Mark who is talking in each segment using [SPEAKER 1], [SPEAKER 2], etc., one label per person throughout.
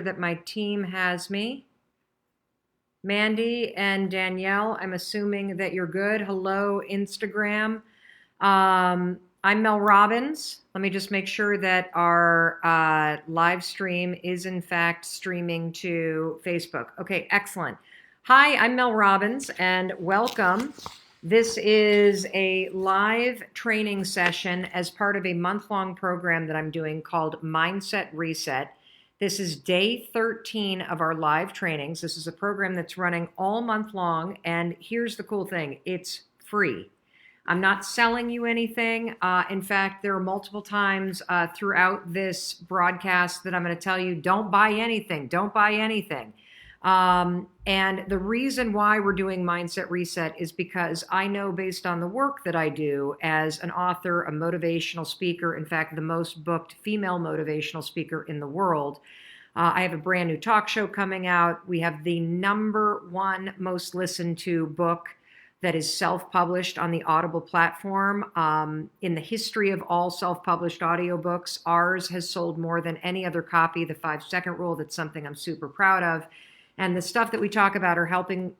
[SPEAKER 1] that my team has me. Mandy and Danielle, I'm assuming that you're good. Hello, Instagram. I'm Mel Robbins. Let me just make sure that our live stream is in fact streaming to Facebook. Okay, excellent. Hi, I'm Mel Robbins and welcome. This is a live training session as part of a month-long program that I'm doing called Mindset Reset. This is day 13 of our live trainings. This is a program that's running all month long, and here's the cool thing, it's free. I'm not selling you anything. In fact, there are multiple times throughout this broadcast that I'm going to tell you, don't buy anything, don't buy anything. And the reason why we're doing Mindset Reset is because I know based on the work that I do as an author, a motivational speaker, in fact, the most booked female motivational speaker in the world. I have a brand new talk show coming out. We have the #1 most listened to book that is self-published on the Audible platform. In the history of all self-published audiobooks, ours has sold more than any other copy, The 5-Second Rule. That's something I'm super proud of. And the stuff that we talk about are helping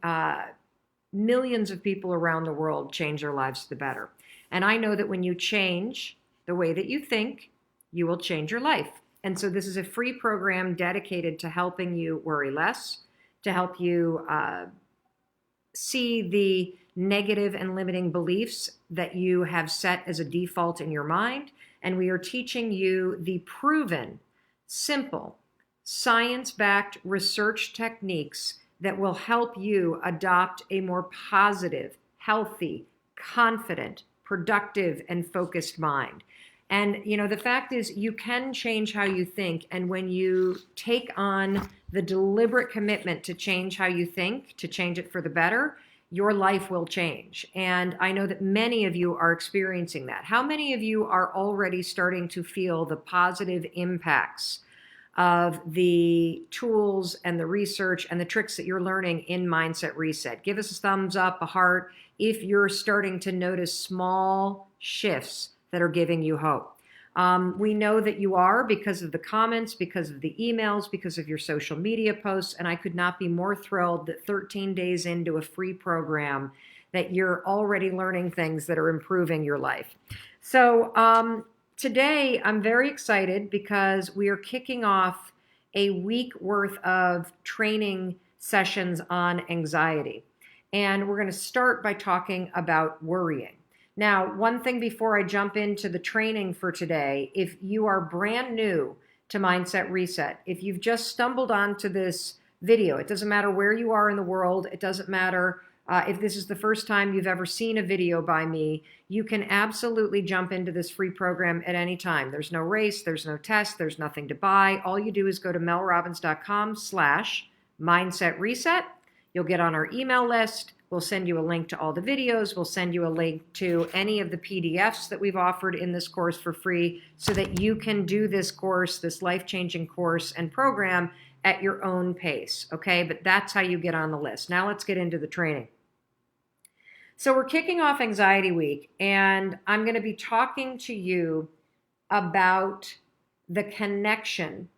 [SPEAKER 1] millions of people around the world change their lives for the better. And I know that when you change the way that you think, you will change your life. And so this is a free program dedicated to helping you worry less, to help you see the negative and limiting beliefs that you have set as a default in your mind. And we are teaching you the proven, simple, science-backed research techniques that will help you adopt a more positive, healthy, confident, productive, and focused mind. And, you know, the fact is you can change how you think. And when you take on the deliberate commitment to change how you think, to change it for the better, your life will change. And I know that many of you are experiencing that. How many of you are already starting to feel the positive impacts of the tools and the research and the tricks that you're learning in Mindset Reset? Give us a thumbs up, a heart, if you're starting to notice small shifts that are giving you hope. We know that you are because of the comments, because of the emails, because of your social media posts, and I could not be more thrilled that 13 days into a free program that you're already learning things that are improving your life. So today I'm very excited because we are kicking off a week worth of training sessions on anxiety. And we're going to start by talking about worrying. Now, one thing before I jump into the training for today, if you are brand new to Mindset Reset, if you've just stumbled onto this video, it doesn't matter where you are in the world, it doesn't matter if this is the first time you've ever seen a video by me, you can absolutely jump into this free program at any time. There's no race, there's no test, there's nothing to buy. All you do is go to melrobbins.com/mindset reset. You'll get on our email list. We'll send you a link to all the videos. We'll send you a link to any of the PDFs that we've offered in this course for free so that you can do this course, this life-changing course and program at your own pace, okay? But that's how you get on the list. Now let's get into the training. So we're kicking off Anxiety Week, and I'm going to be talking to you about the connection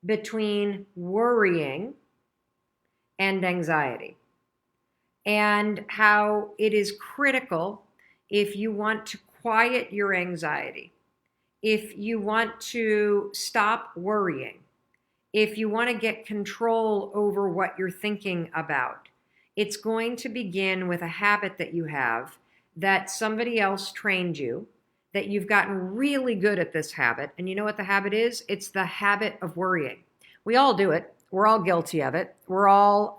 [SPEAKER 1] between worrying and anxiety, and how it is critical if you want to quiet your anxiety, if you want to stop worrying, if you want to get control over what you're thinking about. It's going to begin with a habit that you have that somebody else trained you, that you've gotten really good at this habit. And you know what the habit is? It's the habit of worrying. We all do it. We're all guilty of it. We're all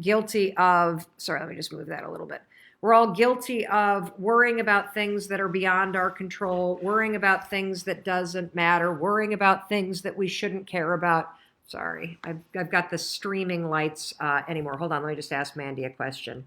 [SPEAKER 1] guilty of, sorry, let me just move that a little bit. We're all guilty of worrying about things that are beyond our control, worrying about things that doesn't matter, worrying about things that we shouldn't care about. Sorry, I've got the streaming lights anymore. Hold on, let me just ask Mandy a question.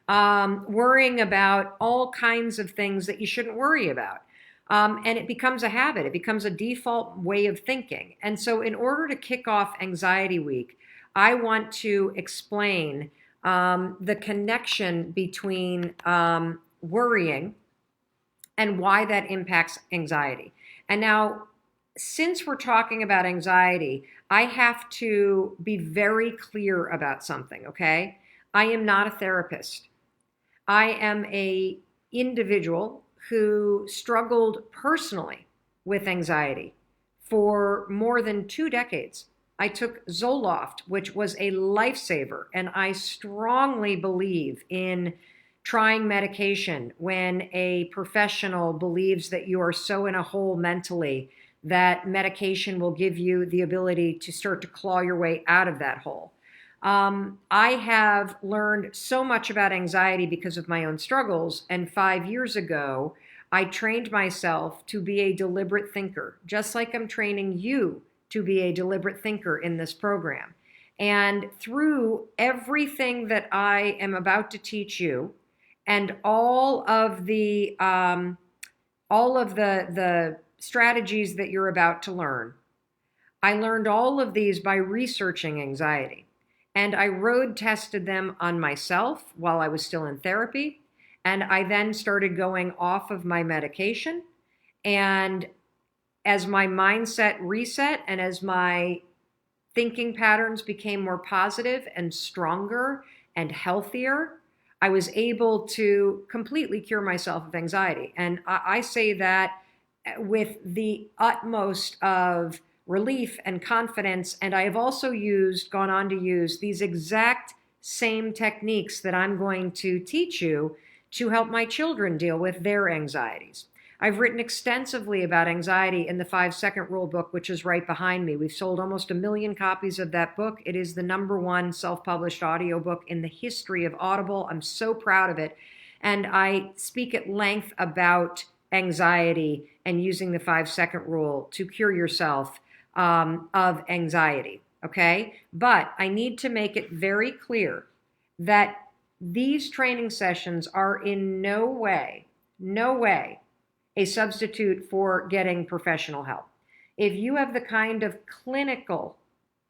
[SPEAKER 1] Worrying about all kinds of things that you shouldn't worry about. And it becomes a habit. It becomes a default way of thinking. And so in order to kick off Anxiety Week, I want to explain the connection between worrying and why that impacts anxiety. And now, since we're talking about anxiety, I have to be very clear about something, okay? I am not a therapist. I am a individual who struggled personally with anxiety for more than 2 decades. I took Zoloft, which was a lifesaver, and I strongly believe in trying medication when a professional believes that you are so in a hole mentally that medication will give you the ability to start to claw your way out of that hole. I have learned so much about anxiety because of my own struggles. And 5 years ago, I trained myself to be a deliberate thinker, just like I'm training you to be a deliberate thinker in this program. And through everything that I am about to teach you, and all of the strategies that you're about to learn, I learned all of these by researching anxiety. And I road tested them on myself while I was still in therapy. And I then started going off of my medication. And as my mindset reset and as my thinking patterns became more positive and stronger and healthier, I was able to completely cure myself of anxiety. And I say that with the utmost of relief and confidence. And I have also gone on to use these exact same techniques that I'm going to teach you to help my children deal with their anxieties. I've written extensively about anxiety in the 5-Second Rule book, which is right behind me. We've sold almost 1 million copies of that book. It is the #1 self-published audiobook in the history of Audible. I'm so proud of it. And I speak at length about anxiety and using the 5-second rule to cure yourself of anxiety, okay? But I need to make it very clear that these training sessions are in no way, a substitute for getting professional help. If you have the kind of clinical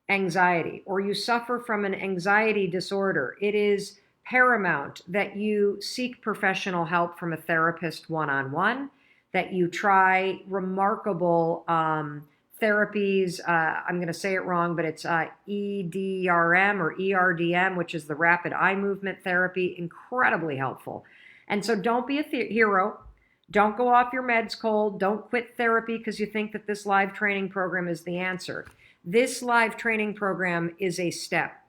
[SPEAKER 1] anxiety or you suffer from an anxiety disorder, it is paramount that you seek professional help from a therapist one-on-one, that you try remarkable therapies. I'm going to say it wrong, but it's EDRM or ERDM, which is the rapid eye movement therapy, incredibly helpful. And so don't be a hero. Don't go off your meds cold. Don't quit therapy because you think that this live training program is the answer. This live training program is a step.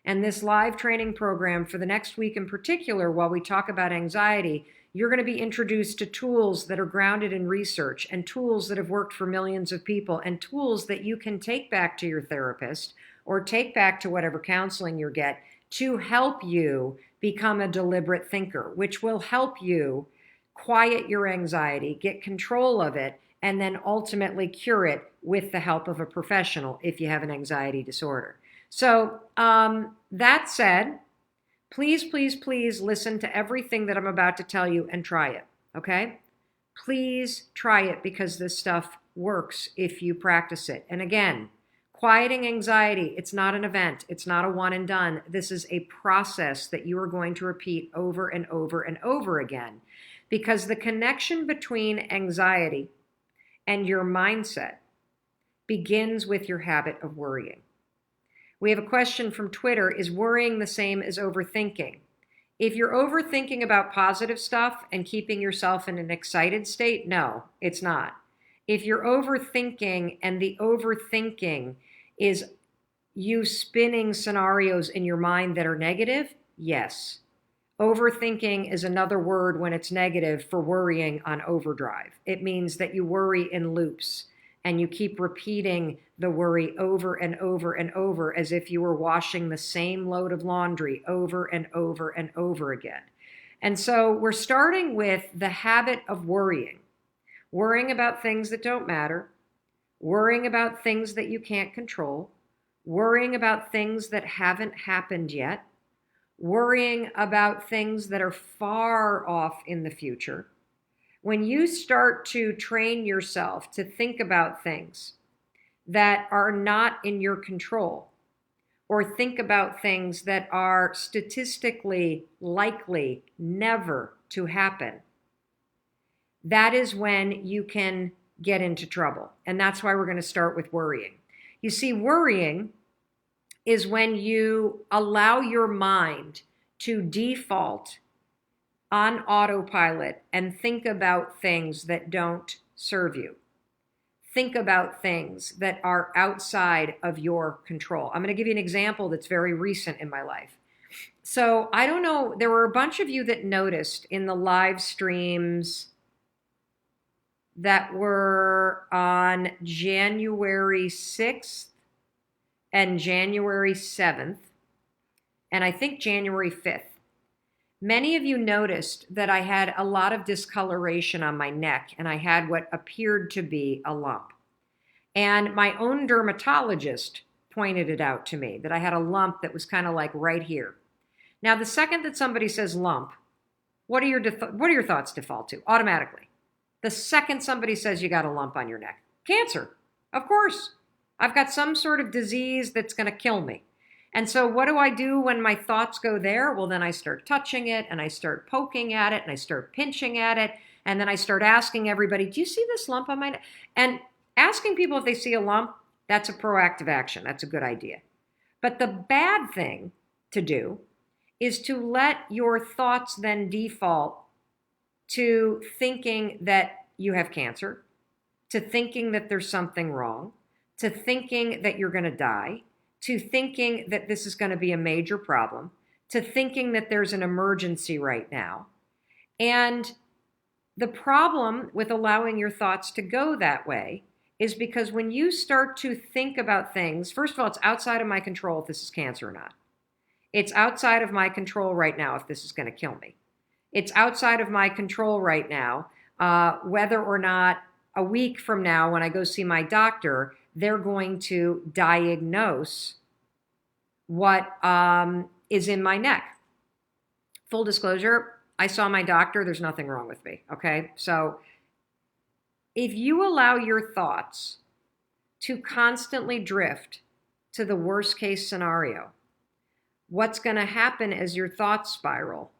[SPEAKER 1] And this live training program for the next week in particular, while we talk about anxiety, you're going to be introduced to tools that are grounded in research and tools that have worked for millions of people and tools that you can take back to your therapist or take back to whatever counseling you get to help you become a deliberate thinker, which will help you quiet your anxiety, get control of it, and then ultimately cure it with the help of a professional if you have an anxiety disorder. So that said, please, please, please listen to everything that I'm about to tell you and try it, okay? Please try it because this stuff works if you practice it. And again, quieting anxiety, it's not an event. It's not a one and done. This is a process that you are going to repeat over and over and over again because the connection between anxiety and your mindset begins with your habit of worrying. We have a question from Twitter. Is worrying the same as overthinking? If you're overthinking about positive stuff and keeping yourself in an excited state, no, it's not. If you're overthinking and the overthinking is you spinning scenarios in your mind that are negative, yes. Overthinking is another word when it's negative for worrying on overdrive. It means that you worry in loops and you keep repeating the worry over and over and over as if you were washing the same load of laundry over and over and over again. And so we're starting with the habit of worrying about things that don't matter, worrying about things that you can't control, worrying about things that haven't happened yet, worrying about things that are far off in the future. When you start to train yourself to think about things that are not in your control, or think about things that are statistically likely never to happen, that is when you can get into trouble. And that's why we're going to start with worrying. You see, worrying is when you allow your mind to default on autopilot and think about things that don't serve you. Think about things that are outside of your control. I'm going to give you an example that's very recent in my life. So I don't know, there were a bunch of you that noticed in the live streams that were on January 6th and January 7th, and I think January 5th. Many of you noticed that I had a lot of discoloration on my neck, and I had what appeared to be a lump. And my own dermatologist pointed it out to me, that I had a lump that was kind of like right here. Now, the second that somebody says lump, what are your thoughts default to? Automatically. The second somebody says you got a lump on your neck, cancer, of course. I've got some sort of disease that's going to kill me. And so what do I do when my thoughts go there? Well, then I start touching it, and I start poking at it, and I start pinching at it, and then I start asking everybody, do you see this lump on my neck? And asking people if they see a lump, that's a proactive action. That's a good idea. But the bad thing to do is to let your thoughts then default to thinking that you have cancer, to thinking that there's something wrong, to thinking that you're going to die, to thinking that this is going to be a major problem, to thinking that there's an emergency right now. And the problem with allowing your thoughts to go that way is because when you start to think about things, first of all, it's outside of my control if this is cancer or not. It's outside of my control right now if this is going to kill me. It's outside of my control right now whether or not a week from now when I go see my doctor, they're going to diagnose what is in my neck. Full disclosure, I saw my doctor. There's nothing wrong with me, okay? So if you allow your thoughts to constantly drift to the worst case scenario, what's going to happen as your thoughts spiral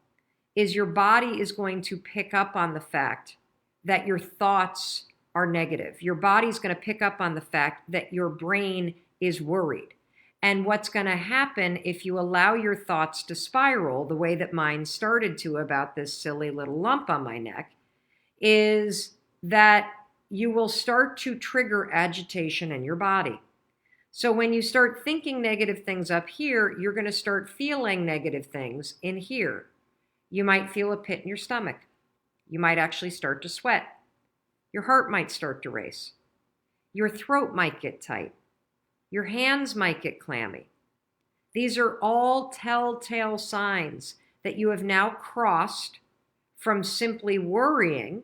[SPEAKER 1] is your body is going to pick up on the fact that your thoughts are negative. Your body's going to pick up on the fact that your brain is worried. And what's going to happen if you allow your thoughts to spiral the way that mine started to about this silly little lump on my neck is that you will start to trigger agitation in your body. So when you start thinking negative things up here, you're going to start feeling negative things in here. You might feel a pit in your stomach. You might actually start to sweat. Your heart might start to race. Your throat might get tight. Your hands might get clammy. These are all telltale signs that you have now crossed from simply worrying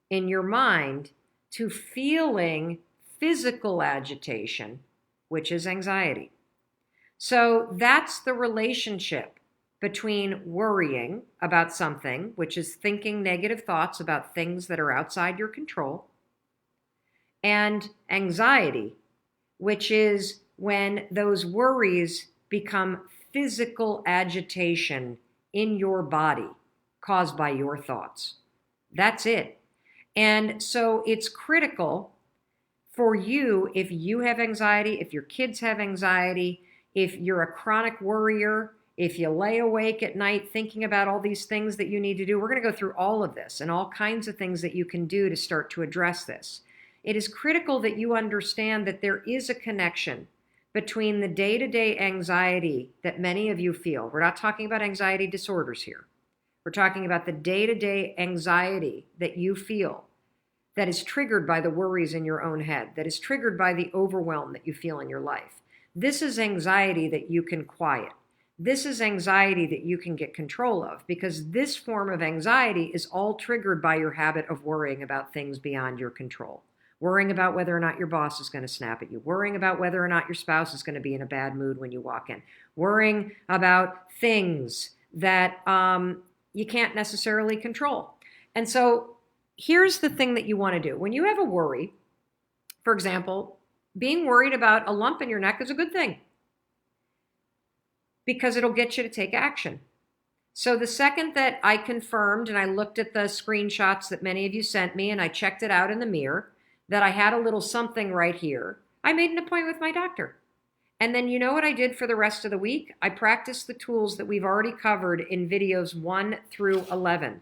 [SPEAKER 1] in your mind to feeling physical agitation, which is anxiety. So that's the relationship between worrying about something, which is thinking negative thoughts about things that are outside your control, and anxiety, which is when those worries become physical agitation in your body caused by your thoughts. That's it. And so it's critical for you, if you have anxiety, if your kids have anxiety, if you're a chronic worrier, if you lay awake at night thinking about all these things that you need to do, we're going to go through all of this and all kinds of things that you can do to start to address this. It is critical that you understand that there is a connection between the day-to-day anxiety that many of you feel. We're not talking about anxiety disorders here. We're talking about the day-to-day anxiety that you feel that is triggered by the worries in your own head, that is triggered by the overwhelm that you feel in your life. This is anxiety that you can quiet. This is anxiety that you can get control of, because this form of anxiety is all triggered by your habit of worrying about things beyond your control. Worrying about whether or not your boss is going to snap at you. Worrying about whether or not your spouse is going to be in a bad mood when you walk in. Worrying about things that you can't necessarily control. And so here's the thing that you want to do. When you have a worry, for example, being worried about a lump in your neck is a good thing, because it'll get you to take action. So the second that I confirmed and I looked at the screenshots that many of you sent me and I checked it out in the mirror, that I had a little something right here, I made an appointment with my doctor. And then you know what I did for the rest of the week? I practiced the tools that we've already covered in videos 1 through 11.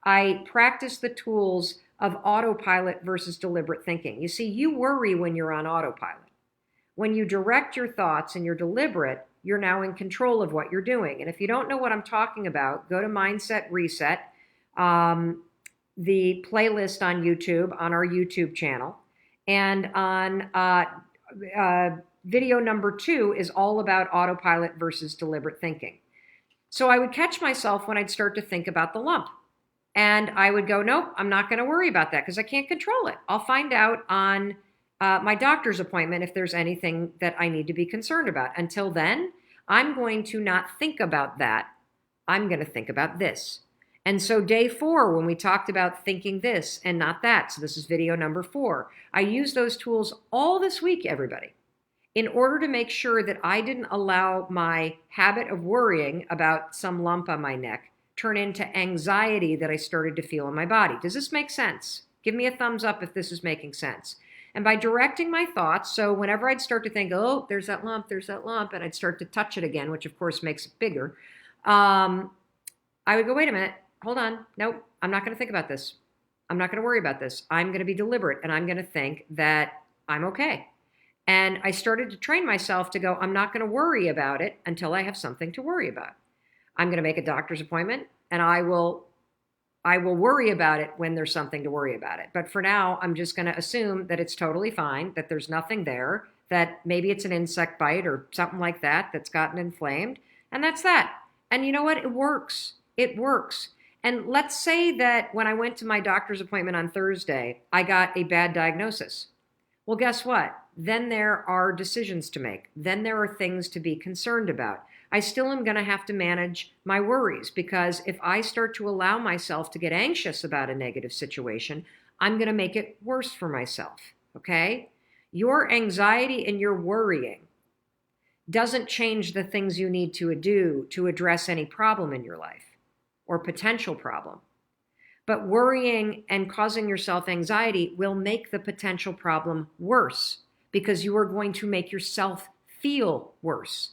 [SPEAKER 1] I practiced the tools of autopilot versus deliberate thinking. You see, you worry when you're on autopilot. When you direct your thoughts and you're deliberate, you're now in control of what you're doing. And if you don't know what I'm talking about, go to Mindset Reset, the playlist on YouTube, on our YouTube channel. And on video number 2 is all about autopilot versus deliberate thinking. So I would catch myself when I'd start to think about the lump. And I would go, nope, I'm not going to worry about that because I can't control it. I'll find out on my doctor's appointment if there's anything that I need to be concerned about. Until then, I'm going to not think about that. I'm going to think about this. And so day 4, when we talked about thinking this and not that, so this is video number 4, I used those tools all this week, everybody, in order to make sure that I didn't allow my habit of worrying about some lump on my neck turn into anxiety that I started to feel in my body. Does this make sense? Give me a thumbs up if this is making sense. And by directing my thoughts, so whenever I'd start to think, oh, there's that lump, and I'd start to touch it again, which of course makes it bigger, I would go, wait a minute, hold on, nope, I'm not going to think about this. I'm not going to worry about this. I'm going to be deliberate, and I'm going to think that I'm okay. And I started to train myself to go, I'm not going to worry about it until I have something to worry about. I'm going to make a doctor's appointment, and I will worry about it when there's something to worry about it. But for now, I'm just going to assume that it's totally fine, that there's nothing there, that maybe it's an insect bite or something like that that's gotten inflamed, and that's that. And you know what? It works. It works. And let's say that when I went to my doctor's appointment on Thursday, I got a bad diagnosis. Well, guess what? Then there are decisions to make. Then there are things to be concerned about. I still am going to have to manage my worries, because if I start to allow myself to get anxious about a negative situation, I'm going to make it worse for myself, okay? Your anxiety and your worrying doesn't change the things you need to do to address any problem in your life or potential problem. But worrying and causing yourself anxiety will make the potential problem worse, because you are going to make yourself feel worse.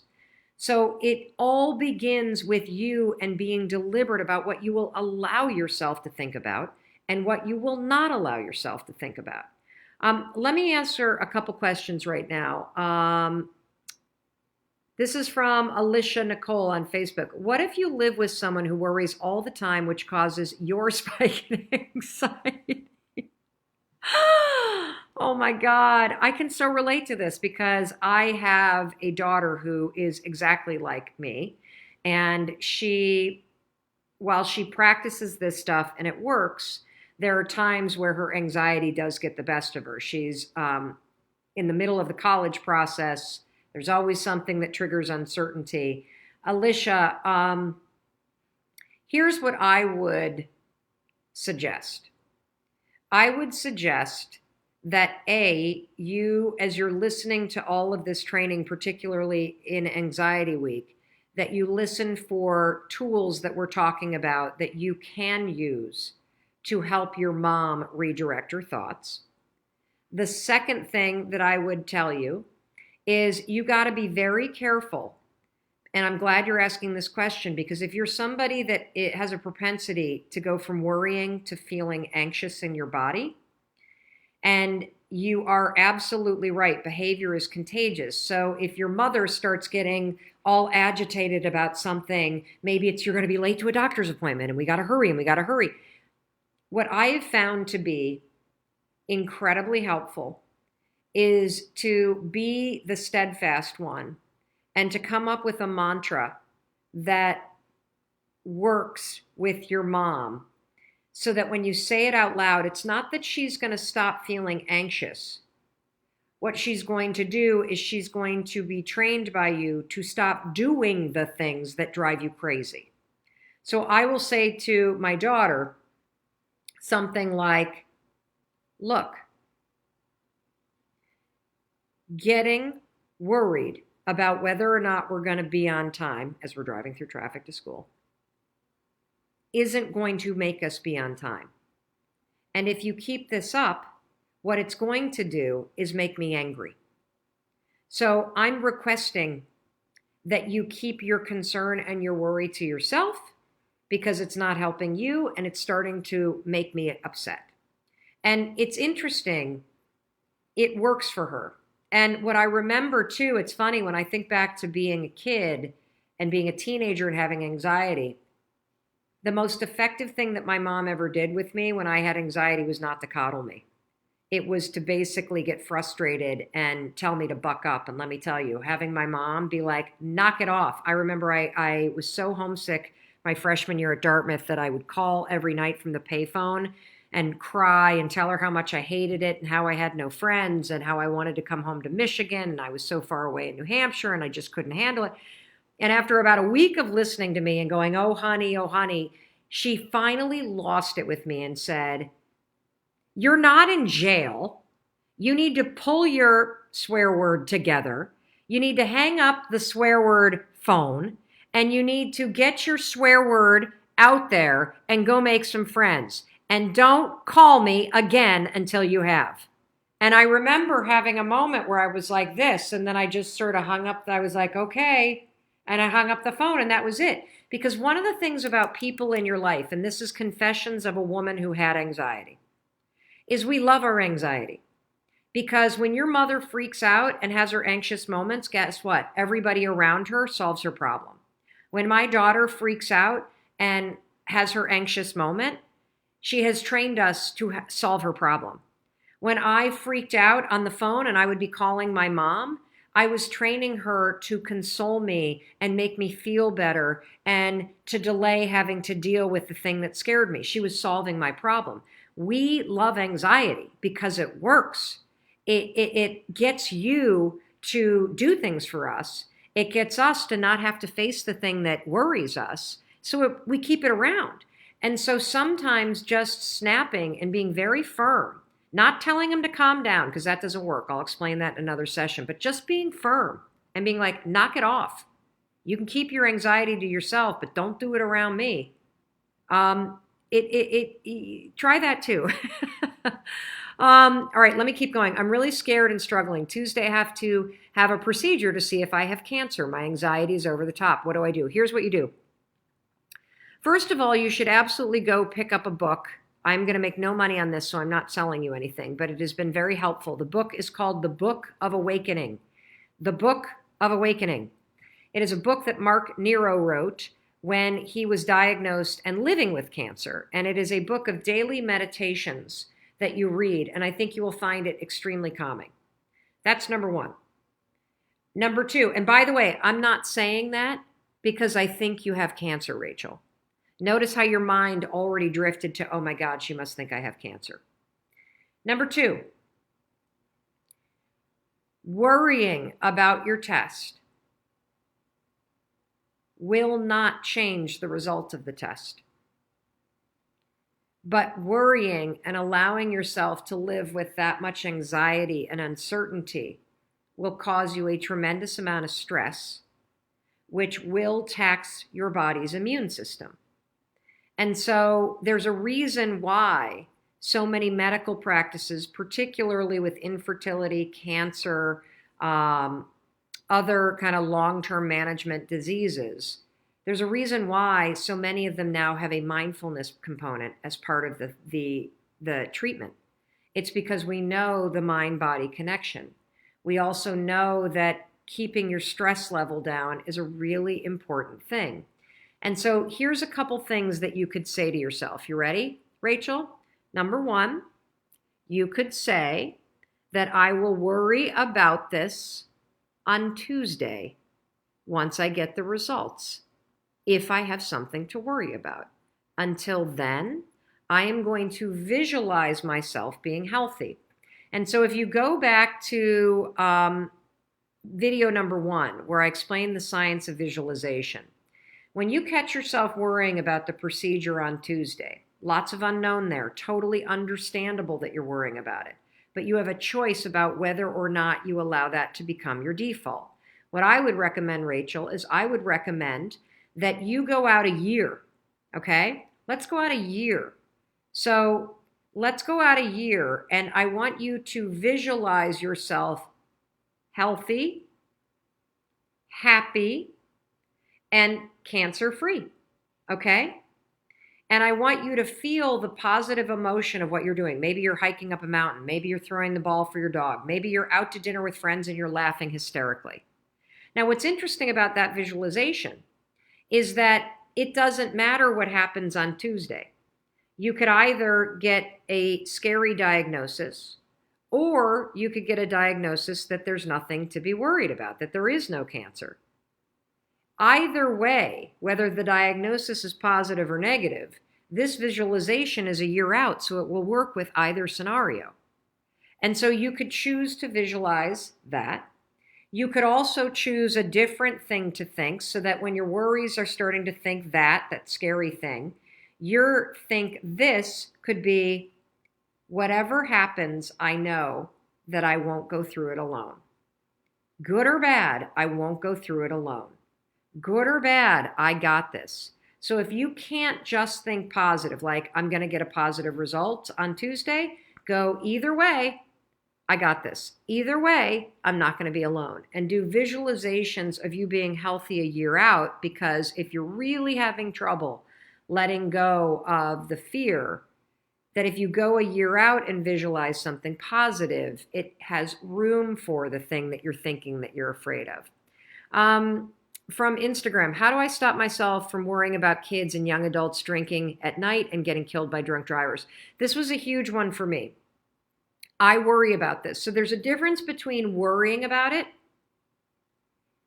[SPEAKER 1] So it all begins with you and being deliberate about what you will allow yourself to think about and what you will not allow yourself to think about. Let me answer a couple questions right now. This is from Alicia Nicole on Facebook. What if you live with someone who worries all the time, which causes your spike in anxiety? Oh my God. I can so relate to this because I have a daughter who is exactly like me. And while she practices this stuff and it works, there are times where her anxiety does get the best of her. She's in the middle of the college process. There's always something that triggers uncertainty. Alicia, here's what I would suggest. I would suggest that you, as you're listening to all of this training, particularly in Anxiety Week, that you listen for tools that we're talking about that you can use to help your mom redirect her thoughts. The second thing that I would tell you is you got to be very careful. And I'm glad you're asking this question, because if you're somebody that it has a propensity to go from worrying to feeling anxious in your body, and you are absolutely right, behavior is contagious. So if your mother starts getting all agitated about something, maybe it's you're going to be late to a doctor's appointment and we got to hurry. What I have found to be incredibly helpful is to be the steadfast one and to come up with a mantra that works with your mom, so that when you say it out loud, it's not that she's going to stop feeling anxious. What she's going to do is she's going to be trained by you to stop doing the things that drive you crazy. So I will say to my daughter something like, look, getting worried about whether or not we're going to be on time as we're driving through traffic to school isn't going to make us be on time. And if you keep this up, what it's going to do is make me angry. So I'm requesting that you keep your concern and your worry to yourself because it's not helping you and it's starting to make me upset. And it's interesting, it works for her. And what I remember too, it's funny when I think back to being a kid and being a teenager and having anxiety, the most effective thing that my mom ever did with me when I had anxiety was not to coddle me. It was to basically get frustrated and tell me to buck up. And let me tell you, having my mom be like, knock it off. I remember I was so homesick my freshman year at Dartmouth that I would call every night from the payphone and cry and tell her how much I hated it and how I had no friends and how I wanted to come home to Michigan and I was so far away in New Hampshire and I just couldn't handle it. And after about a week of listening to me and going, oh, honey, she finally lost it with me and said, you're not in jail. You need to pull your swear word together. You need to hang up the swear word phone and you need to get your swear word out there and go make some friends. And don't call me again until you have. And I remember having a moment where I was like this, and then I just sort of hung up. I was like, okay. And I hung up the phone, and that was it. Because one of the things about people in your life, and this is Confessions of a Woman Who Had Anxiety, is we love our anxiety. Because when your mother freaks out and has her anxious moments, guess what? Everybody around her solves her problem. When my daughter freaks out and has her anxious moment, she has trained us to solve her problem. When I freaked out on the phone and I would be calling my mom, I was training her to console me and make me feel better and to delay having to deal with the thing that scared me. She was solving my problem. We love anxiety because it works. It gets you to do things for us. It gets us to not have to face the thing that worries us. So we keep it around. And so sometimes just snapping and being very firm, not telling them to calm down because that doesn't work. I'll explain that in another session. But just being firm and being like, knock it off. You can keep your anxiety to yourself, but don't do it around me. Try that too. All right, let me keep going. I'm really scared and struggling. Tuesday, I have to have a procedure to see if I have cancer. My anxiety is over the top. What do I do? Here's what you do. First of all, you should absolutely go pick up a book. I'm going to make no money on this, so I'm not selling you anything, but it has been very helpful. The book is called The Book of Awakening. The Book of Awakening. It is a book that Mark Nero wrote when he was diagnosed and living with cancer, and it is a book of daily meditations that you read, and I think you will find it extremely calming. That's number one. Number two, and by the way, I'm not saying that because I think you have cancer, Rachel. Notice how your mind already drifted to, oh my God, she must think I have cancer. Number two, worrying about your test will not change the result of the test. But worrying and allowing yourself to live with that much anxiety and uncertainty will cause you a tremendous amount of stress, which will tax your body's immune system. And so there's a reason why so many medical practices, particularly with infertility, cancer, other kind of long-term management diseases, there's a reason why so many of them now have a mindfulness component as part of the treatment. It's because we know the mind-body connection. We also know that keeping your stress level down is a really important thing. And so here's a couple things that you could say to yourself. You ready, Rachel? Number one, you could say that I will worry about this on Tuesday once I get the results, if I have something to worry about. Until then, I am going to visualize myself being healthy. And so if you go back to video number one, where I explain the science of visualization, when you catch yourself worrying about the procedure on Tuesday, lots of unknown there, totally understandable that you're worrying about it, but you have a choice about whether or not you allow that to become your default. What I would recommend, Rachel, is I would recommend that you go out a year, okay? Let's go out a year. So let's go out a year, and I want you to visualize yourself healthy, happy, and cancer-free, okay? And I want you to feel the positive emotion of what you're doing. Maybe you're hiking up a mountain. Maybe you're throwing the ball for your dog. Maybe you're out to dinner with friends and you're laughing hysterically. Now, what's interesting about that visualization is that it doesn't matter what happens on Tuesday. You could either get a scary diagnosis, or you could get a diagnosis that there's nothing to be worried about, that there is no cancer. Either way, whether the diagnosis is positive or negative, this visualization is a year out, so it will work with either scenario. And so you could choose to visualize that. You could also choose a different thing to think so that when your worries are starting to think that scary thing, you think this could be, whatever happens, I know that I won't go through it alone. Good or bad, I won't go through it alone. Good or bad, I got this. So if you can't just think positive, like I'm going to get a positive result on Tuesday, go either way, I got this. Either way, I'm not going to be alone. And do visualizations of you being healthy a year out, because if you're really having trouble letting go of the fear, that if you go a year out and visualize something positive, it has room for the thing that you're thinking that you're afraid of. From Instagram, how do I stop myself from worrying about kids and young adults drinking at night and getting killed by drunk drivers? This was a huge one for me. I worry about this. So there's a difference between worrying about it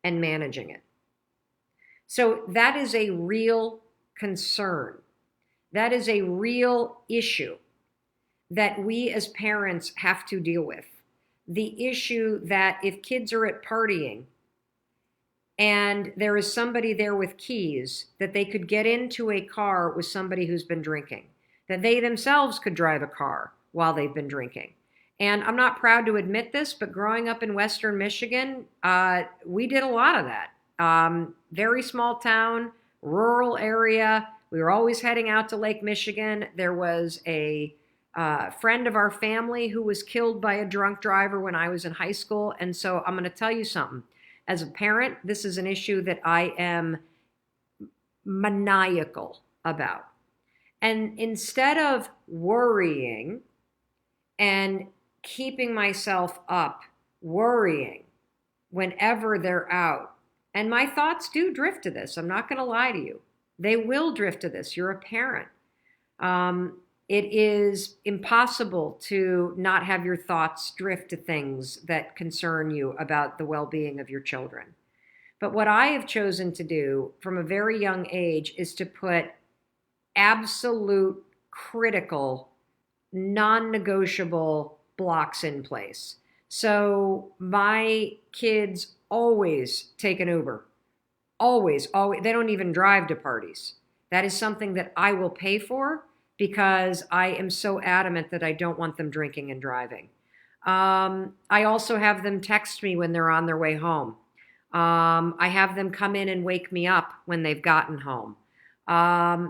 [SPEAKER 1] and managing it. So that is a real concern. That is a real issue that we as parents have to deal with. The issue that if kids are at partying and there is somebody there with keys, that they could get into a car with somebody who's been drinking, that they themselves could drive a car while they've been drinking. And I'm not proud to admit this, but growing up in Western Michigan, we did a lot of that. Very small town, rural area. We were always heading out to Lake Michigan. There was a friend of our family who was killed by a drunk driver when I was in high school. And so I'm going to tell you something. As a parent, this is an issue that I am maniacal about. And instead of worrying and keeping myself up, worrying whenever they're out, and my thoughts do drift to this. I'm not going to lie to you. They will drift to this. You're a parent. It is impossible to not have your thoughts drift to things that concern you about the well-being of your children. But what I have chosen to do from a very young age is to put absolute, critical, non-negotiable blocks in place. So my kids always take an Uber. Always. They don't even drive to parties. That is something that I will pay for because I am so adamant that I don't want them drinking and driving. I also have them text me when they're on their way home. I have them come in and wake me up when they've gotten home.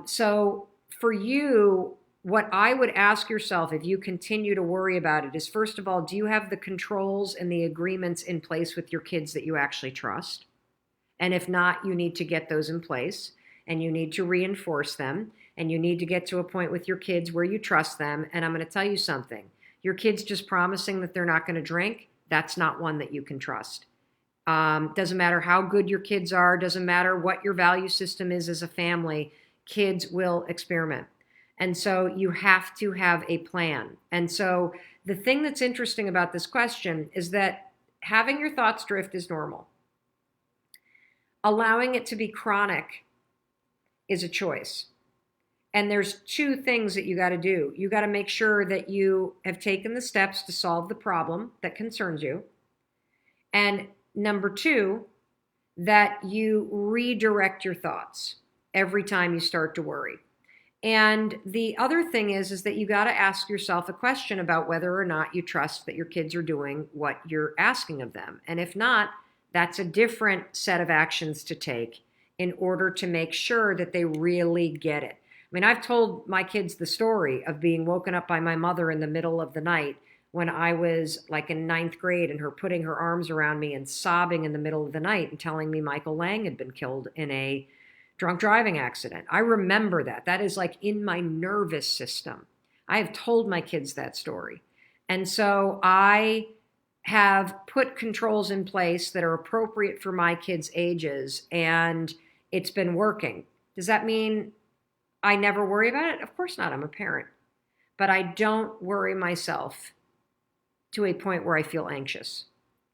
[SPEAKER 1] So for you, what I would ask yourself if you continue to worry about it is, first of all, do you have the controls and the agreements in place with your kids that you actually trust? And if not, you need to get those in place and you need to reinforce them and you need to get to a point with your kids where you trust them. And I'm going to tell you something. Your kids just promising that they're not going to drink, that's not one that you can trust. Doesn't matter how good your kids are, doesn't matter what your value system is as a family, kids will experiment. And so you have to have a plan. And so the thing that's interesting about this question is that having your thoughts drift is normal. Allowing it to be chronic is a choice. And there's two things that you got to do. You got to make sure that you have taken the steps to solve the problem that concerns you. And number two, that you redirect your thoughts every time you start to worry. And the other thing is that you got to ask yourself a question about whether or not you trust that your kids are doing what you're asking of them. And if not, that's a different set of actions to take in order to make sure that they really get it. mean, I've told my kids the story of being woken up by my mother in the middle of the night when I was like in ninth grade and her putting her arms around me and sobbing in the middle of the night and telling me Michael Lang had been killed in a drunk driving accident. I remember that. That is like in my nervous system. I have told my kids that story. And so I have put controls in place that are appropriate for my kids' ages, and it's been working. Does that mean I never worry about it? Of course not. I'm a parent. But I don't worry myself to a point where I feel anxious.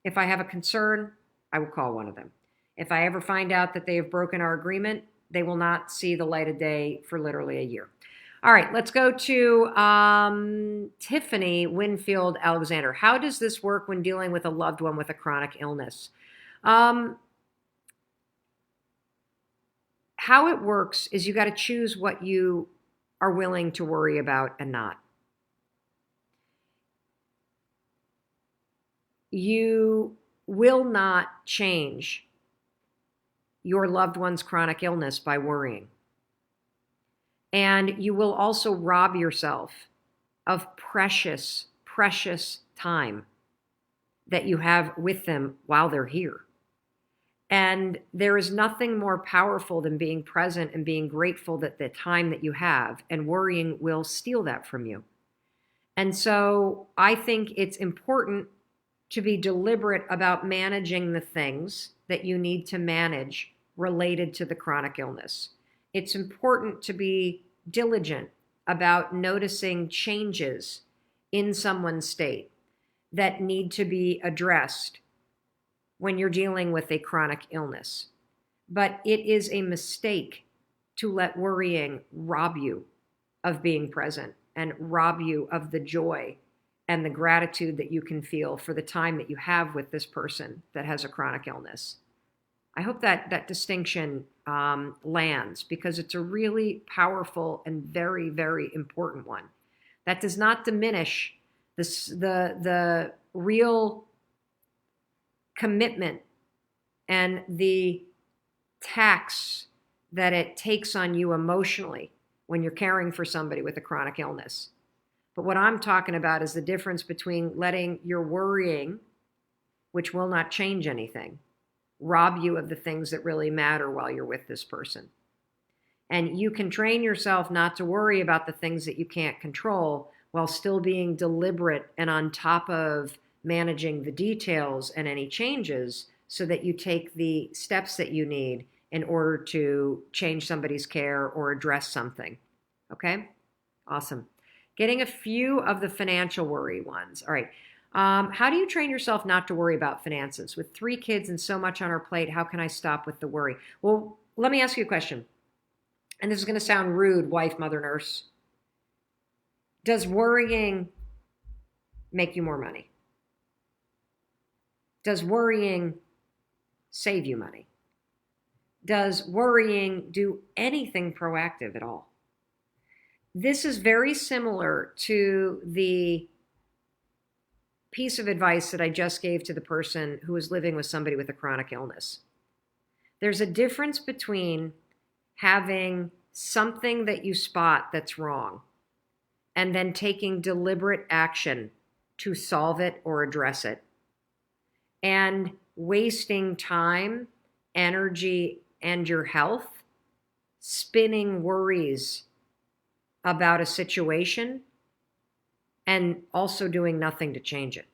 [SPEAKER 1] If I have a concern, I will call one of them. If I ever find out that they have broken our agreement, they will not see the light of day for literally a year. All right, let's go to Tiffany Winfield Alexander. How does this work when dealing with a loved one with a chronic illness? How it works is you got to choose what you are willing to worry about and not. You will not change your loved one's chronic illness by worrying. And you will also rob yourself of precious, precious time that you have with them while they're here. And there is nothing more powerful than being present and being grateful that the time that you have, and worrying will steal that from you. And so I think it's important to be deliberate about managing the things that you need to manage related to the chronic illness. It's important to be diligent about noticing changes in someone's state that need to be addressed when you're dealing with a chronic illness. But it is a mistake to let worrying rob you of being present and rob you of the joy and the gratitude that you can feel for the time that you have with this person that has a chronic illness. I hope that distinction lands, because it's a really powerful and very, very important one. That does not diminish the real commitment and the tax that it takes on you emotionally when you're caring for somebody with a chronic illness. But what I'm talking about is the difference between letting your worrying, which will not change anything, rob you of the things that really matter while you're with this person. And you can train yourself not to worry about the things that you can't control while still being deliberate and on top of managing the details and any changes, so that you take the steps that you need in order to change somebody's care or address something. Okay? Awesome. Getting a few of the financial worry ones. All right. How do you train yourself not to worry about finances? With 3 kids and so much on our plate, how can I stop with the worry? Well, let me ask you a question. And this is going to sound rude, wife, mother, nurse. Does worrying make you more money? Does worrying save you money? Does worrying do anything proactive at all? This is very similar to the piece of advice that I just gave to the person who was living with somebody with a chronic illness. There's a difference between having something that you spot that's wrong and then taking deliberate action to solve it or address it, and wasting time, energy, and your health spinning worries about a situation and also doing nothing to change it.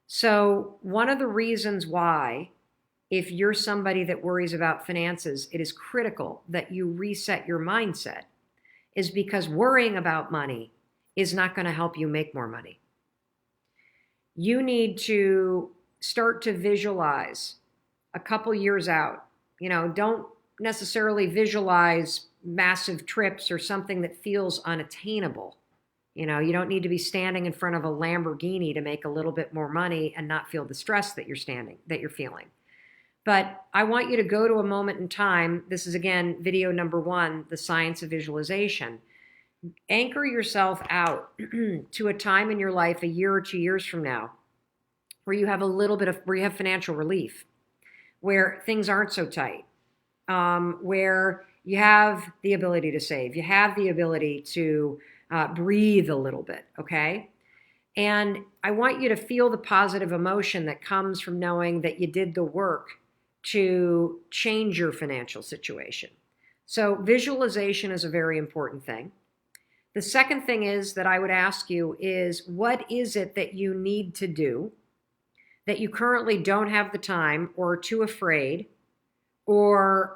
[SPEAKER 1] So one of the reasons why, if you're somebody that worries about finances, it is critical that you reset your mindset, is because worrying about money is not going to help you make more money. You need to start to visualize a couple years out. Don't necessarily visualize massive trips or something that feels unattainable. You don't need to be standing in front of a Lamborghini to make a little bit more money and not feel the stress that you're feeling. But I want you to go to a moment in time. This is, again, video number 1, the science of visualization. Anchor yourself out to a time in your life, a year or 2 years from now, where you have where you have financial relief, where things aren't so tight, where You have the ability to save. You have the ability to breathe a little bit, okay? And I want you to feel the positive emotion that comes from knowing that you did the work to change your financial situation. So visualization is a very important thing. The second thing is that I would ask you is, what is it that you need to do that you currently don't have the time or are too afraid or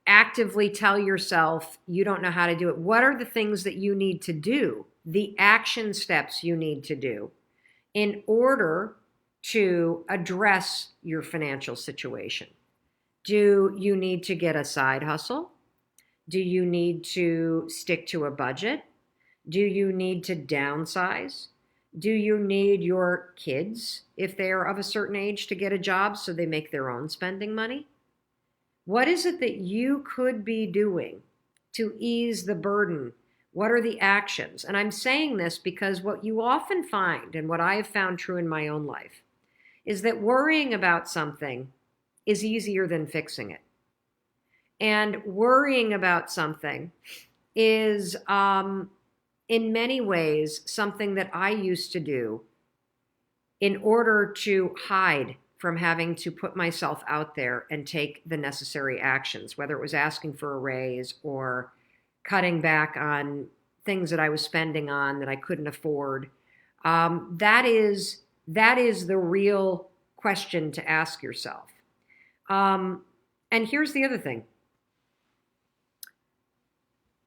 [SPEAKER 1] actively tell yourself you don't know how to do it? What are the things that you need to do, the action steps you need to do in order to address your financial situation? Do you need to get a side hustle? Do you need to stick to a budget? Do you need to downsize? Do you need your kids, if they are of a certain age, to get a job so they make their own spending money? What is it that you could be doing to ease the burden? What are the actions? And I'm saying this because what you often find, and what I have found true in my own life, is that worrying about something is easier than fixing it. And worrying about something is, in many ways, something that I used to do in order to hide from having to put myself out there and take the necessary actions, whether it was asking for a raise or cutting back on things that I was spending on that I couldn't afford. That is the real question to ask yourself. And here's the other thing.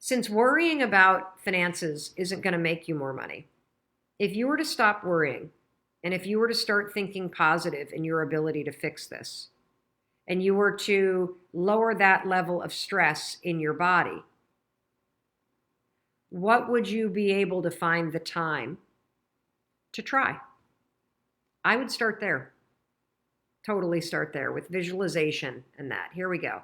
[SPEAKER 1] Since worrying about finances isn't going to make you more money, if you were to stop worrying and if you were to start thinking positive in your ability to fix this, and you were to lower that level of stress in your body, what would you be able to find the time to try? I would start there. Totally start there with visualization and that. Here we go.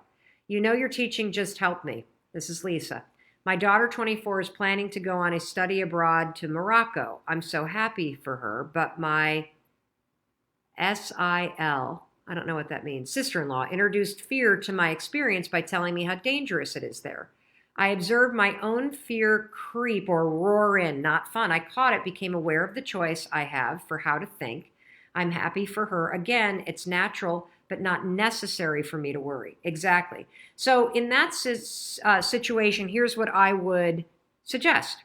[SPEAKER 1] You know your teaching just helped me. This is Lisa. My daughter, 24, is planning to go on a study abroad to Morocco. I'm so happy for her, but my SIL, I don't know what that means, sister-in-law, introduced fear to my experience by telling me how dangerous it is there. I observed my own fear creep or roar in, not fun. I caught it, became aware of the choice I have for how to think. I'm happy for her. Again, it's natural, but not necessary for me to worry. Exactly. So in that situation, here's what I would suggest.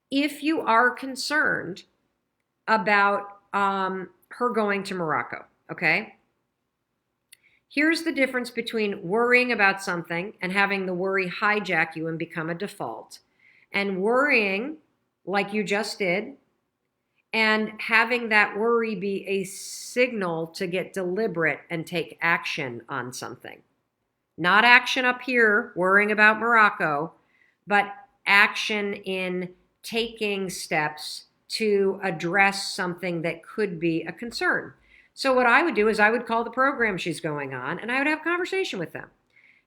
[SPEAKER 1] If you are concerned about her going to Morocco, okay? Here's the difference between worrying about something and having the worry hijack you and become a default, and worrying like you just did and having that worry be a signal to get deliberate and take action on something. Not action up here, worrying about Morocco, but action in taking steps to address something that could be a concern. So what I would do is I would call the program she's going on and I would have a conversation with them.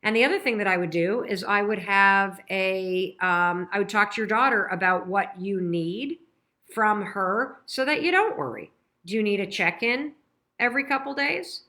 [SPEAKER 1] And the other thing that I would do is I would have I would talk to your daughter about what you need from her so that you don't worry. Do you need a check-in every couple days?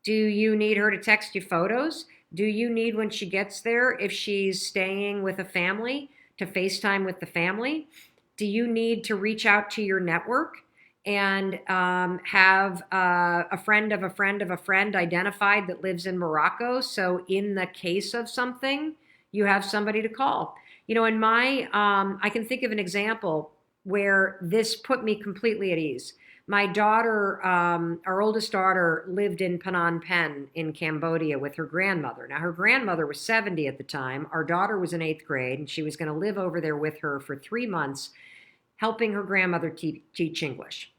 [SPEAKER 1] Do you need her to text you photos? Do you need, when she gets there, if she's staying with a family, to FaceTime with the family? Do you need to reach out to your network and have a friend of a friend of a friend identified that lives in Morocco? So in the case of something, you have somebody to call. You know, in my, I can think of an example where this put me completely at ease. My daughter, our oldest daughter, lived in Phnom Penh in Cambodia with her grandmother. Now, her grandmother was 70 at the time. Our daughter was in 8th grade, and she was going to live over there with her for 3 months, helping her grandmother teach English.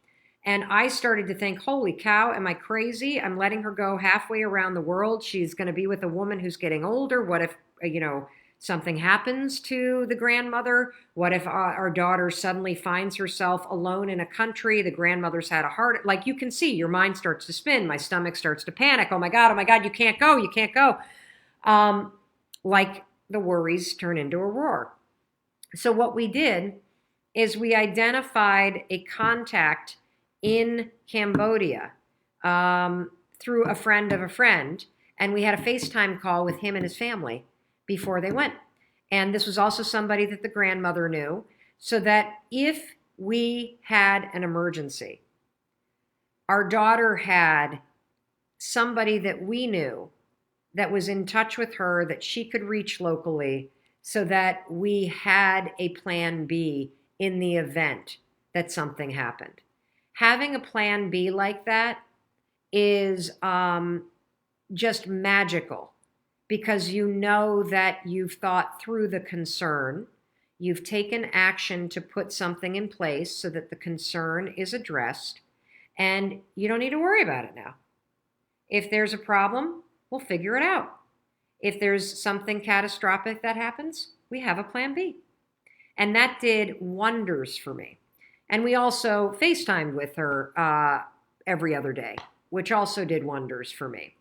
[SPEAKER 1] And I started to think, holy cow, am I crazy? I'm letting her go halfway around the world. She's going to be with a woman who's getting older. What if, something happens to the grandmother? What if our daughter suddenly finds herself alone in a country? The grandmother's had a heart. Like, you can see, your mind starts to spin. My stomach starts to panic. Oh my God, you can't go, you can't go. Like the worries turn into a roar. So what we did is we identified a contact in Cambodia through a friend of a friend. And we had a FaceTime call with him and his family before they went. And this was also somebody that the grandmother knew, so that if we had an emergency, our daughter had somebody that we knew that was in touch with her that she could reach locally, so that we had a plan B in the event that something happened. Having a plan B like that is just magical, because you know that you've thought through the concern, you've taken action to put something in place so that the concern is addressed, and you don't need to worry about it now. If there's a problem, we'll figure it out. If there's something catastrophic that happens, we have a plan B. And that did wonders for me. And we also FaceTimed with her every other day, which also did wonders for me.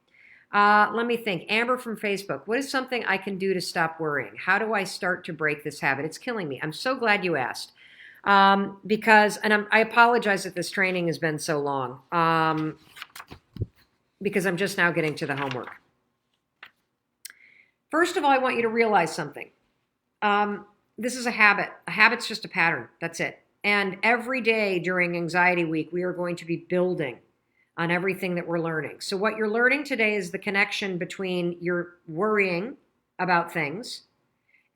[SPEAKER 1] Let me think. Amber from Facebook. What is something I can do to stop worrying? How do I start to break this habit? It's killing me. I'm so glad you asked. Because I apologize that this training has been so long. Because I'm just now getting to the homework. First of all, I want you to realize something. This is a habit. A habit's just a pattern. That's it. And every day during Anxiety Week, we are going to be building on everything that we're learning. So what you're learning today is the connection between your worrying about things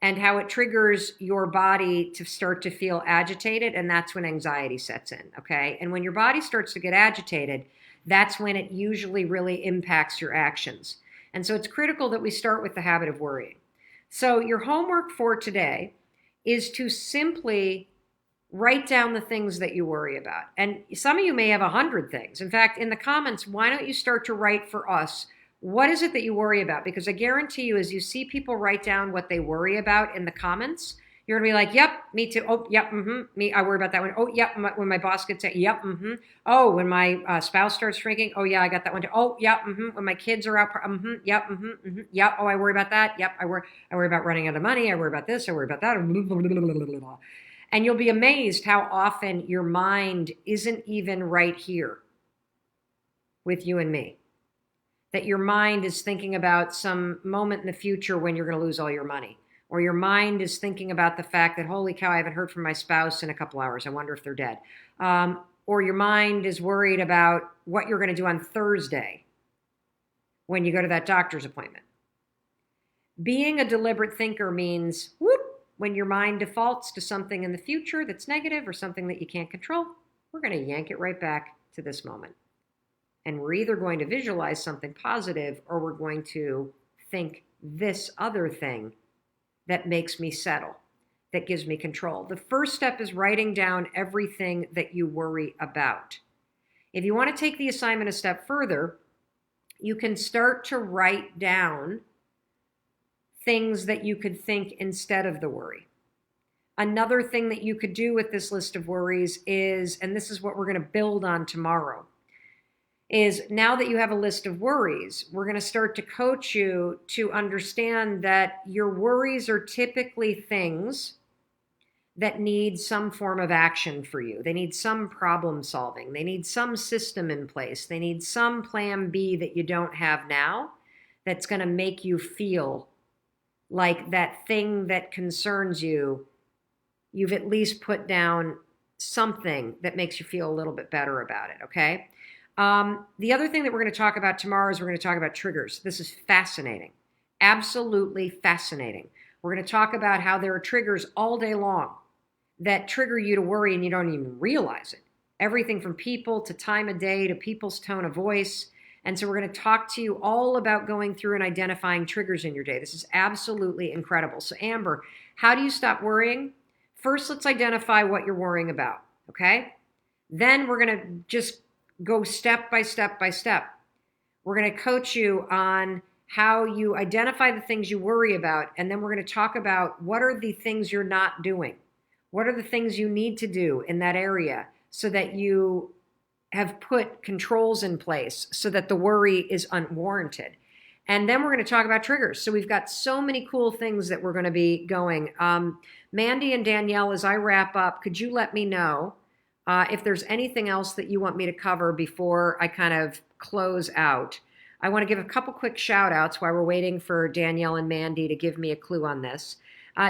[SPEAKER 1] and how it triggers your body to start to feel agitated, and that's when anxiety sets in, okay? And when your body starts to get agitated, that's when it usually really impacts your actions. And so it's critical that we start with the habit of worrying. So your homework for today is to simply write down the things that you worry about. And some of you may have 100 things. In fact, in the comments, why don't you start to write for us, what is it that you worry about? Because I guarantee you, as you see people write down what they worry about in the comments, you're going to be like, yep, me too. Oh, yep, me, I worry about that one. Oh, yep, when my boss gets it, yep, Oh, when my spouse starts drinking, oh, yeah, I got that one too. Oh, yep, when my kids are out, yep, yep, oh, I worry about that. Yep, I worry about running out of money. I worry about this. I worry about that. And you'll be amazed how often your mind isn't even right here with you and me. That your mind is thinking about some moment in the future when you're going to lose all your money. Or your mind is thinking about the fact that, holy cow, I haven't heard from my spouse in a couple hours. I wonder if they're dead. Or your mind is worried about what you're going to do on Thursday when you go to that doctor's appointment. Being a deliberate thinker means, when your mind defaults to something in the future that's negative or something that you can't control, we're going to yank it right back to this moment. And we're either going to visualize something positive, or we're going to think this other thing that makes me settle, that gives me control. The first step is writing down everything that you worry about. If you want to take the assignment a step further, you can start to write down things that you could think instead of the worry. Another thing that you could do with this list of worries is, and this is what we're going to build on tomorrow, is now that you have a list of worries, we're going to start to coach you to understand that your worries are typically things that need some form of action for you. They need some problem solving. They need some system in place. They need some plan B that you don't have now that's going to make you feel like that thing that concerns you, you've at least put down something that makes you feel a little bit better about it, okay? The other thing that we're going to talk about tomorrow is we're going to talk about triggers. This is fascinating, absolutely fascinating. We're going to talk about how there are triggers all day long that trigger you to worry and you don't even realize it. Everything from people to time of day to people's tone of voice. And so we're going to talk to you all about going through and identifying triggers in your day. This is absolutely incredible. So Amber, how do you stop worrying? First, let's identify what you're worrying about, okay? Then we're going to just go step by step by step. We're going to coach you on how you identify the things you worry about, and then we're going to talk about what are the things you're not doing. What are the things you need to do in that area so that you have put controls in place so that the worry is unwarranted. And then we're going to talk about triggers. So we've got so many cool things that we're going to be going. Mandy and Danielle, as I wrap up, could you let me know if there's anything else that you want me to cover before I kind of close out? I want to give a couple quick shout outs while we're waiting for Danielle and Mandy to give me a clue on this.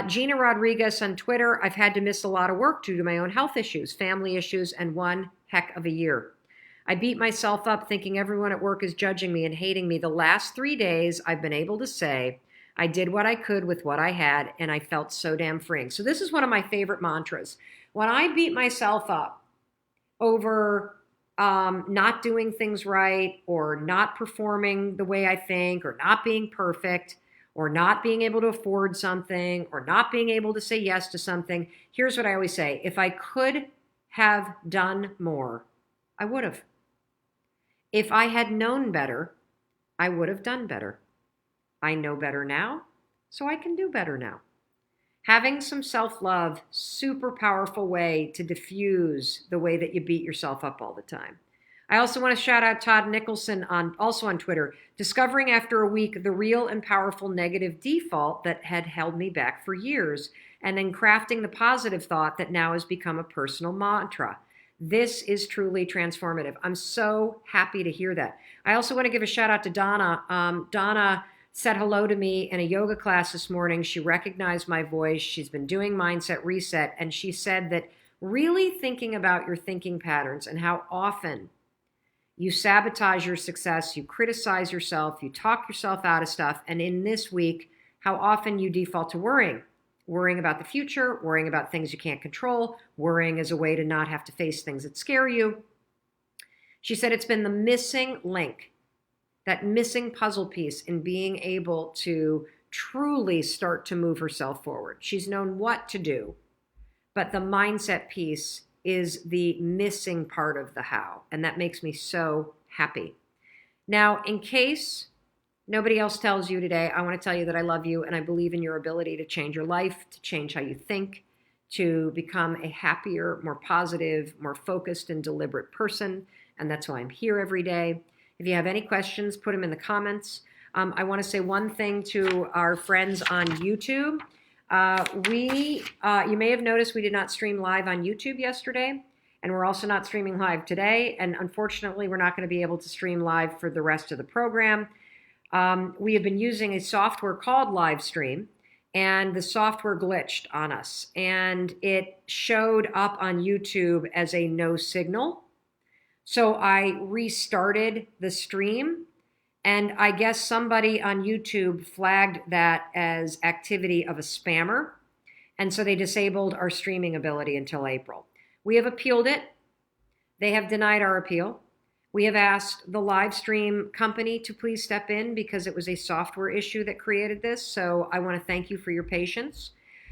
[SPEAKER 1] Gina Rodriguez on Twitter, I've had to miss a lot of work due to my own health issues, family issues, and one heck of a year. I beat myself up thinking everyone at work is judging me and hating me. The last 3 days, I've been able to say I did what I could with what I had, and I felt so damn freeing. So this is one of my favorite mantras. When I beat myself up over not doing things right or not performing the way I think or not being perfect or not being able to afford something or not being able to say yes to something, here's what I always say. If I could have done more, I would have. If I had known better, I would have done better. I know better now, so I can do better now. Having some self-love, super powerful way to diffuse the way that you beat yourself up all the time. I also want to shout out Todd Nicholson also on Twitter, discovering after a week the real and powerful negative default that had held me back for years, and then crafting the positive thought that now has become a personal mantra. This is truly transformative. I'm so happy to hear that. I also want to give a shout out to Donna. Donna said hello to me in a yoga class this morning. She recognized my voice. She's been doing Mindset Reset, and she said that really thinking about your thinking patterns and how often you sabotage your success, you criticize yourself, you talk yourself out of stuff, and in this week, how often you default to worrying about the future, worrying about things you can't control, worrying as a way to not have to face things that scare you. She said it's been the missing link, that missing puzzle piece in being able to truly start to move herself forward. She's known what to do, but the mindset piece is the missing part of the how, and that makes me so happy. Now, in case nobody else tells you today, I want to tell you that I love you and I believe in your ability to change your life, to change how you think, to become a happier, more positive, more focused and deliberate person, and that's why I'm here every day. If you have any questions, put them in the comments. I want to say one thing to our friends on YouTube. You may have noticed we did not stream live on YouTube yesterday, and we're also not streaming live today. And unfortunately, we're not going to be able to stream live for the rest of the program. We have been using a software called Livestream, and the software glitched on us, and it showed up on YouTube as a no signal. So I restarted the stream, and I guess somebody on YouTube flagged that as activity of a spammer, and so they disabled our streaming ability until April. We have appealed it. They have denied our appeal. We have asked the live stream company to please step in because it was a software issue that created this, so I want to thank you for your patience.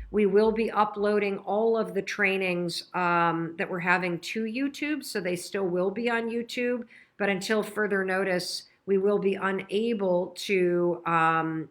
[SPEAKER 1] We will be uploading all of the trainings that we're having to YouTube, so they still will be on YouTube, but until further notice, we will be unable to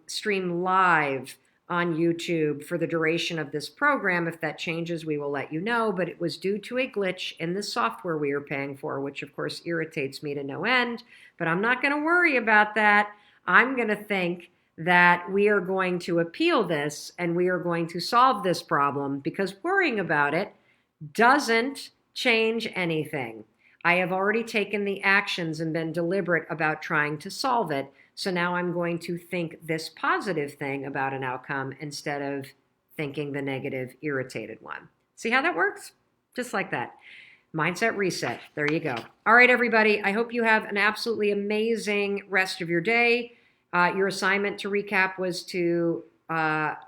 [SPEAKER 1] stream live on YouTube for the duration of this program. If that changes, we will let you know, but it was due to a glitch in the software we are paying for, which of course irritates me to no end, but I'm not going to worry about that. I'm going to think that we are going to appeal this and we are going to solve this problem, because worrying about it doesn't change anything. I have already taken the actions and been deliberate about trying to solve it. So now I'm going to think this positive thing about an outcome instead of thinking the negative, irritated one. See how that works? Just like that. Mindset reset. There you go. All right, everybody. I hope you have an absolutely amazing rest of your day. Your assignment, to recap, was to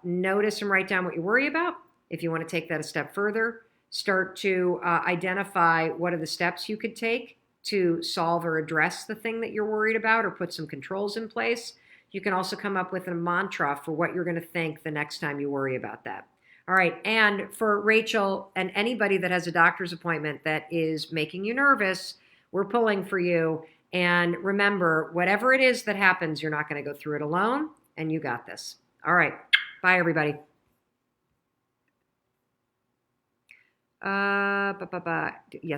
[SPEAKER 1] notice and write down what you worry about. If you want to take that a step further, start to identify what are the steps you could take to solve or address the thing that you're worried about, or put some controls in place. You can also come up with a mantra for what you're going to think the next time you worry about that. All right, and for Rachel and anybody that has a doctor's appointment that is making you nervous, we're pulling for you. And remember, whatever it is that happens, you're not going to go through it alone, and you got this. All right. Bye, everybody. Yes.